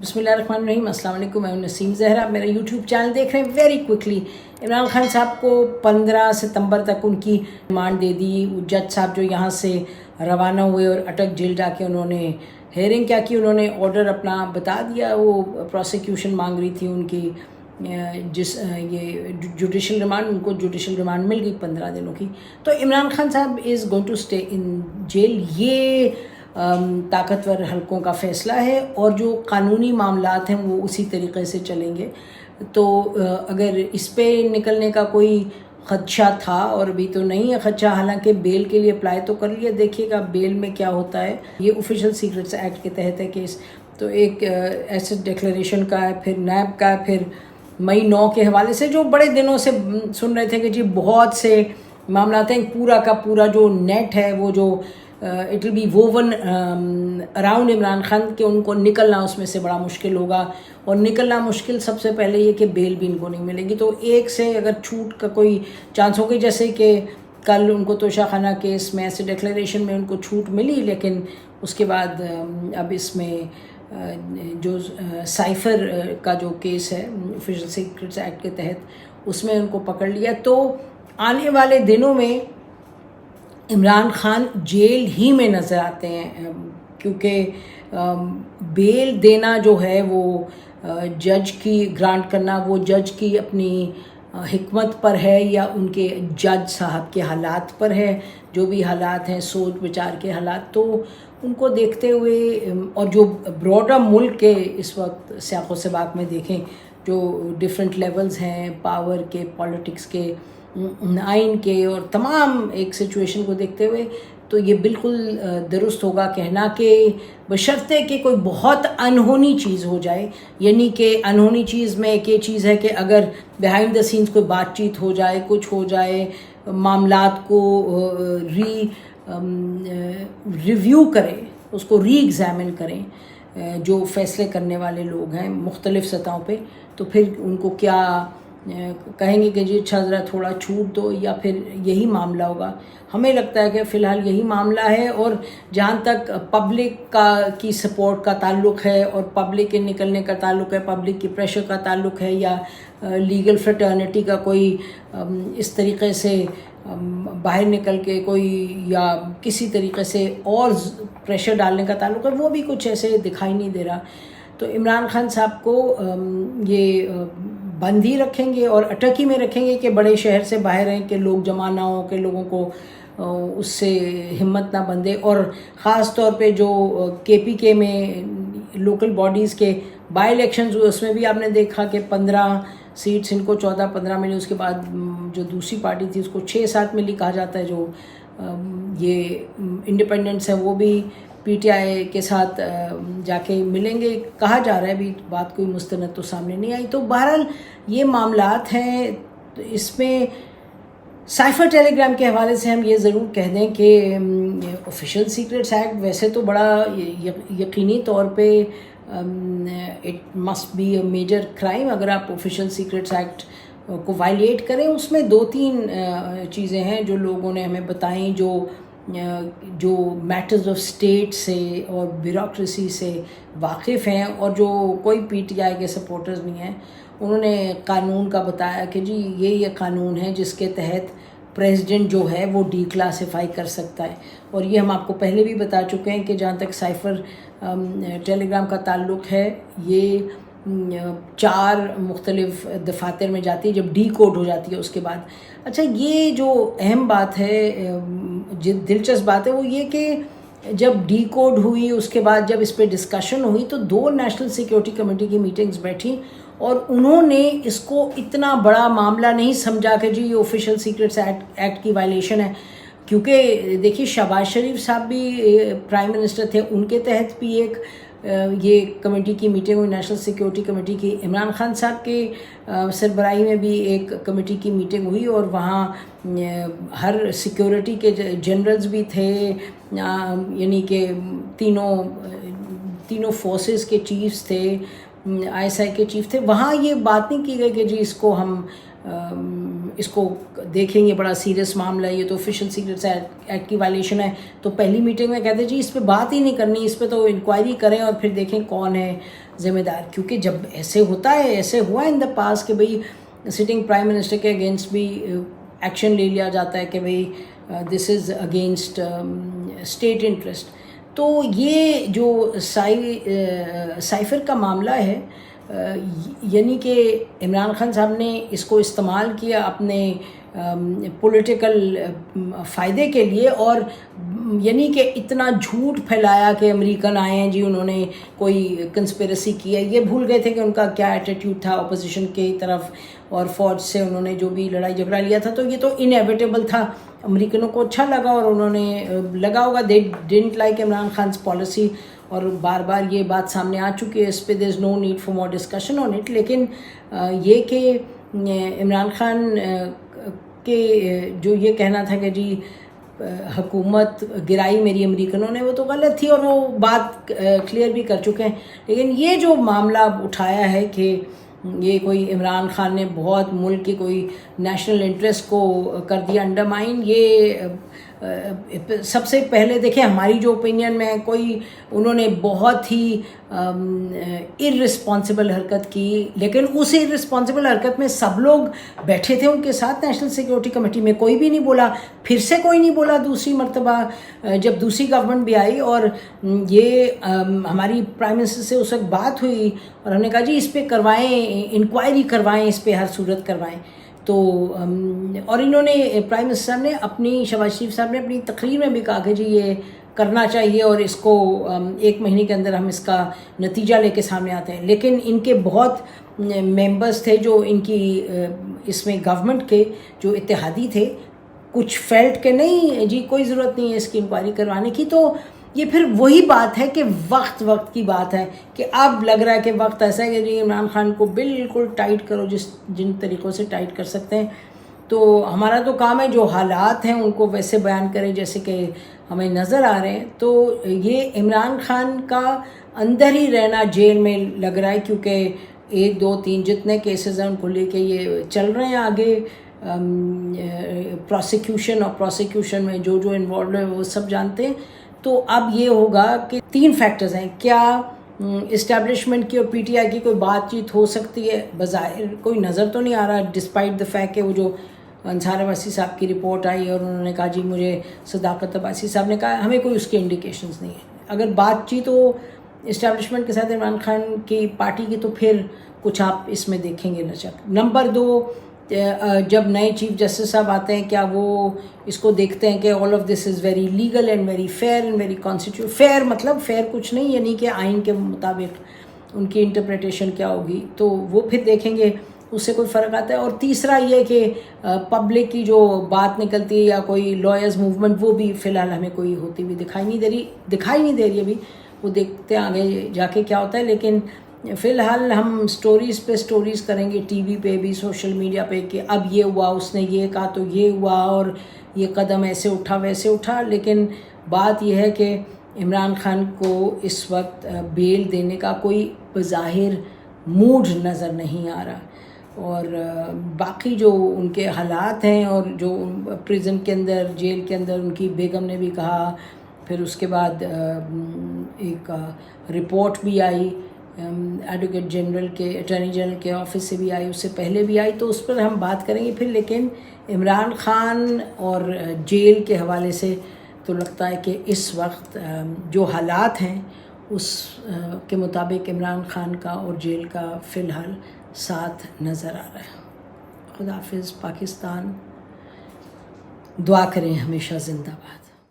بسم اللہ الرحمن الرحیم. السلام علیکم. میں نسیم زہرا. میرا یوٹیوب چینل دیکھ رہے ہیں. ویری کوئکلی عمران خان صاحب کو 15 ستمبر تک ان کی ریمانڈ دے دی. جج صاحب جو یہاں سے روانہ ہوئے اور اٹک جیل جا کے انہوں نے ہیئرنگ کیا کی, انہوں نے آرڈر اپنا بتا دیا. وہ پروسیکیوشن مانگ رہی تھی ان کی یہ جوڈیشل ریمانڈ, ان کو جوڈیشل ریمانڈ مل گئی 15 دنوں کی. تو عمران خان صاحب is going to stay in jail. یہ طاقتور حلقوں کا فیصلہ ہے اور جو قانونی معاملات ہیں وہ اسی طریقے سے چلیں گے. تو اگر اس پہ نکلنے کا کوئی خدشہ تھا, اور ابھی تو نہیں ہے خدشہ, حالانکہ بیل کے لیے اپلائی تو کر لیا. دیکھیے گا بیل میں کیا ہوتا ہے. یہ آفیشیل سیکریٹس ایکٹ کے تحت ہے کیس. تو ایک ایسٹ ڈکلیریشن کا ہے, پھر نیب کا ہے, پھر مئی 9 کے حوالے سے جو بڑے دنوں سے سن رہے تھے کہ جی بہت سے معاملات ہیں. پورا کا پورا جو نیٹ ہے وہ جو it will be woven around Imran Khan کہ ان کو نکلنا اس میں سے بڑا مشکل ہوگا. اور نکلنا مشکل سب سے پہلے یہ کہ بیل بھی ان کو نہیں ملے گی. تو ایک سے اگر چھوٹ کا کوئی چانس ہوگی, جیسے کہ کل ان کو توشہ خانہ کیس میں ایسے ڈکلیریشن میں ان کو چھوٹ ملی, لیکن اس کے بعد اب اس میں جو سائفر کا جو کیس ہے آفیشیل سیکریٹس ایکٹ کے تحت, اس میں ان کو پکڑ لیا. تو آنے والے دنوں میں عمران خان جیل ہی میں نظر آتے ہیں, کیونکہ بیل دینا جو ہے وہ جج کی گرانٹ کرنا وہ جج کی اپنی حکمت پر ہے یا ان کے جج صاحب کے حالات پر ہے. جو بھی حالات ہیں, سوچ بچار کے حالات, تو ان کو دیکھتے ہوئے اور جو براڈر ملک کے اس وقت سیاق و سباق میں دیکھیں جو ڈیفرنٹ لیولز ہیں پاور کے, پالیٹکس کے, آئین کے, اور تمام ایک سچویشن کو دیکھتے ہوئے تو یہ بالکل درست ہوگا کہنا کہ بشرطے کہ کوئی بہت انہونی چیز ہو جائے. یعنی کہ انہونی چیز میں ایک یہ چیز ہے کہ اگر بیہائنڈ دا سینس کوئی بات چیت ہو جائے, کچھ ہو جائے, معاملات کو ریویو کریں, اس کو ری ایگزامن کریں جو فیصلے کرنے والے لوگ ہیں مختلف سطحوں پہ, تو پھر ان کو کیا کہیں گے کہ جی اچھا ذرا تھوڑا چھوٹ دو, یا پھر یہی معاملہ ہوگا. ہمیں لگتا ہے کہ فی الحال یہی معاملہ ہے. اور جہاں تک پبلک کی سپورٹ کا تعلق ہے اور پبلک کے نکلنے کا تعلق ہے, پبلک کی پریشر کا تعلق ہے, یا لیگل فریٹرنٹی کا کوئی اس طریقے سے باہر نکل کے کوئی یا کسی طریقے سے اور پریشر ڈالنے کا تعلق ہے, وہ بھی کچھ ایسے دکھائی نہیں دے رہا. تو عمران خان صاحب کو یہ بند ہی رکھیں گے اور اٹک ہی میں رکھیں گے کہ بڑے شہر سے باہر ہیں, کہ لوگ جمع نہ ہوں, کہ لوگوں کو اس سے ہمت نہ بندھے. اور خاص طور پہ جو KPK میں لوکل باڈیز کے بائی الیکشنز ہوئے, اس میں بھی آپ نے دیکھا کہ 15 سیٹس ان کو 14-15 ملی. اس کے بعد جو دوسری پارٹی تھی اس کو 6-7 ملی. کہا جاتا ہے جو یہ انڈیپینڈنٹس ہیں وہ بھی PTI کے ساتھ جا کے ملیں گے, کہا جا رہا ہے. ابھی بات کوئی مستند تو سامنے نہیں آئی. تو بہرحال یہ معاملات ہیں. اس میں سائفر ٹیلی گرام کے حوالے سے ہم یہ ضرور کہہ دیں کہ آفیشیل سیکریٹس ایکٹ ویسے تو بڑا یقینی طور پہ it must be a major crime اگر آپ آفیشیل سیکریٹس ایکٹ کو وائلیٹ کریں. اس میں 2-3 چیزیں ہیں جو لوگوں نے ہمیں بتائیں, جو میٹرز آف اسٹیٹ سے اور بیوروکریسی سے واقف ہیں, اور جو کوئی PTI کے سپورٹرز نہیں ہیں. انہوں نے قانون کا بتایا کہ جی یہ قانون ہے جس کے تحت پریزیڈنٹ جو ہے وہ ڈی کلاسیفائی کر سکتا ہے. اور یہ ہم آپ کو پہلے بھی بتا چکے ہیں کہ جہاں تک سائفر ٹیلی گرام کا تعلق ہے, یہ 4 مختلف دفاتر میں جاتی ہے جب ڈی کوڈ ہو جاتی ہے اس کے بعد. اچھا, یہ جو اہم بات ہے, دلچسپ بات ہے, وہ یہ کہ جب ڈی کوڈ ہوئی اس کے بعد جب اس پہ ڈسکشن ہوئی تو 2 نیشنل سیکیورٹی کمیٹی کی میٹنگز بیٹھی, اور انہوں نے اس کو اتنا بڑا معاملہ نہیں سمجھا کہ جی یہ آفیشیل سیکریٹس ایکٹ کی وائلیشن ہے. کیونکہ دیکھیے شہباز شریف صاحب بھی پرائم منسٹر تھے, ان کے تحت بھی ایک یہ کمیٹی کی میٹنگ ہوئی, نیشنل سیکیورٹی کمیٹی کی. عمران خان صاحب کے سربراہی میں بھی ایک کمیٹی کی میٹنگ ہوئی, اور وہاں ہر سیکیورٹی کے جنرلز بھی تھے, یعنی کہ تینوں تینوں فورسز کے چیفز تھے، ISI کے چیف تھے، وہاں یہ بات نہیں کی گئی کہ جی اس کو دیکھیں گے، بڑا سیریس معاملہ ہے، یہ تو آفیشیل سیکریٹس ایکٹ کی وائلیشن ہے. تو پہلی میٹنگ میں کہتے جی اس پہ بات ہی نہیں کرنی، اس پہ تو انکوائری کریں اور پھر دیکھیں کون ہے ذمہ دار. کیونکہ جب ایسے ہوتا ہے، ایسے ہوا ان دا پاس کہ بھئی سٹنگ پرائم منسٹر کے اگینسٹ بھی ایکشن لے لیا جاتا ہے کہ بھئی دس از اگینسٹ اسٹیٹ انٹرسٹ. تو یہ جو سائفر کا معاملہ ہے، یعنی کہ عمران خان صاحب نے اس کو استعمال کیا اپنے پولیٹیکل فائدے کے لیے، اور یعنی کہ اتنا جھوٹ پھیلایا کہ امریکن آئے ہیں جی انہوں نے کوئی کنسپیرسی کی ہے. یہ بھول گئے تھے کہ ان کا کیا ایٹیٹیوڈ تھا اپوزیشن کی طرف، اور فوج سے انہوں نے جو بھی لڑائی جھگڑا لیا تھا تو یہ تو انیویٹیبل تھا. امریکنوں کو اچھا لگا اور انہوں نے لگا ہوگا they didn't like Imran Khan's policy, اور بار بار یہ بات سامنے آ چکی ہے، اس پہ there is no need for more discussion on it. لیکن یہ کہ عمران خان کے جو یہ کہنا تھا کہ جی حکومت گرائی میری امریکنوں نے، وہ تو غلط تھی اور وہ بات کلیئر بھی کر چکے ہیں. لیکن یہ جو معاملہ اٹھایا ہے کہ یہ کوئی عمران خان نے بہت ملک کی کوئی نیشنل انٹرسٹ کو کر دیا انڈرمائن، یہ سب سے پہلے دیکھیں ہماری جو اوپینین میں کوئی انہوں نے بہت ہی ارسپانسبل حرکت کی، لیکن اس ارسپانسبل حرکت میں سب لوگ بیٹھے تھے ان کے ساتھ نیشنل سیکیورٹی کمیٹی میں، کوئی بھی نہیں بولا. پھر سے کوئی نہیں بولا دوسری مرتبہ جب دوسری گورنمنٹ بھی آئی، اور یہ ہماری پرائم منسٹر سے اس وقت بات ہوئی اور ہم نے کہا جی اس پہ کروائیں، انکوائری کروائیں، اس پہ ہر صورت کروائیں. تو اور انہوں نے پرائم منسٹر صاحب نے اپنی، شہباز شریف صاحب نے اپنی تقریر میں بھی کہا کہ جی یہ کرنا چاہیے اور اس کو 1 مہینے کے اندر ہم اس کا نتیجہ لے کے سامنے آتے ہیں. لیکن ان کے بہت ممبرز تھے جو ان کی اس میں گورنمنٹ کے جو اتحادی تھے، کچھ فیلٹ کہ نہیں جی کوئی ضرورت نہیں ہے اس کی انکوائری کروانے کی. تو یہ پھر وہی بات ہے کہ وقت کی بات ہے کہ اب لگ رہا ہے کہ وقت ایسا ہے کہ جی عمران خان کو بالکل ٹائٹ کرو جن طریقوں سے ٹائٹ کر سکتے ہیں. تو ہمارا تو کام ہے جو حالات ہیں ان کو ویسے بیان کریں جیسے کہ ہمیں نظر آ رہے ہیں. تو یہ عمران خان کا اندر ہی رہنا جیل میں لگ رہا ہے، کیونکہ 1 2 3 جتنے کیسز ہیں ان کو لے کے یہ چل رہے ہیں آگے. پروسیکیوشن میں جو انوالوڈ ہے وہ سب جانتے ہیں. تو اب یہ ہوگا کہ 3 فیکٹرز ہیں. کیا اسٹیبلشمنٹ کی اور PTI کی کوئی بات چیت ہو سکتی ہے؟ بظاہر کوئی نظر تو نہیں آ رہا، ڈسپائٹ دا فیکٹ کہ وہ جو انصار عباسی صاحب کی رپورٹ آئی اور انہوں نے کہا جی مجھے صداقت عباسی صاحب نے کہا، ہمیں کوئی اس کے انڈیکیشنز نہیں ہیں. اگر بات چیت ہو اسٹیبلشمنٹ کے ساتھ عمران خان کی پارٹی کی تو پھر کچھ آپ اس میں دیکھیں گے لچک. نمبر 2، جب نئے چیف جسٹس صاحب آتے ہیں کیا وہ اس کو دیکھتے ہیں کہ all of this is very legal and very fair and very constitute. Fair مطلب فیئر کچھ نہیں، یعنی کہ آئین کے مطابق ان کی انٹرپریٹیشن کیا ہوگی، تو وہ پھر دیکھیں گے، اس سے کوئی فرق آتا ہے. اور تیسرا یہ کہ پبلک کی جو بات نکلتی ہے یا کوئی لائرز موومنٹ، وہ بھی فی الحال ہمیں کوئی ہوتی ہوئی دکھائی نہیں دے رہی ابھی. وہ دیکھتے ہیں آگے جا کے کیا ہوتا ہے. لیکن فی الحال ہم سٹوریز پہ سٹوریز کریں گے، ٹی وی پہ بھی، سوشل میڈیا پہ، کہ اب یہ ہوا، اس نے یہ کہا تو یہ ہوا، اور یہ قدم ایسے اٹھا ویسے اٹھا. لیکن بات یہ ہے کہ عمران خان کو اس وقت بیل دینے کا کوئی بظاہر موڈ نظر نہیں آ رہا. اور باقی جو ان کے حالات ہیں اور جو پریزن کے اندر، جیل کے اندر ان کی بیگم نے بھی کہا، پھر اس کے بعد ایک رپورٹ بھی آئی ایڈوکیٹ جنرل کے، اٹارنی جنرل کے آفس سے بھی آئی، اس سے پہلے بھی آئی، تو اس پر ہم بات کریں گے پھر. لیکن عمران خان اور جیل کے حوالے سے تو لگتا ہے کہ اس وقت جو حالات ہیں اس کے مطابق عمران خان کا اور جیل کا فی الحال ساتھ نظر آ رہا ہے. خدا حافظ. پاکستان دعا کریں ہمیشہ زندہ باد.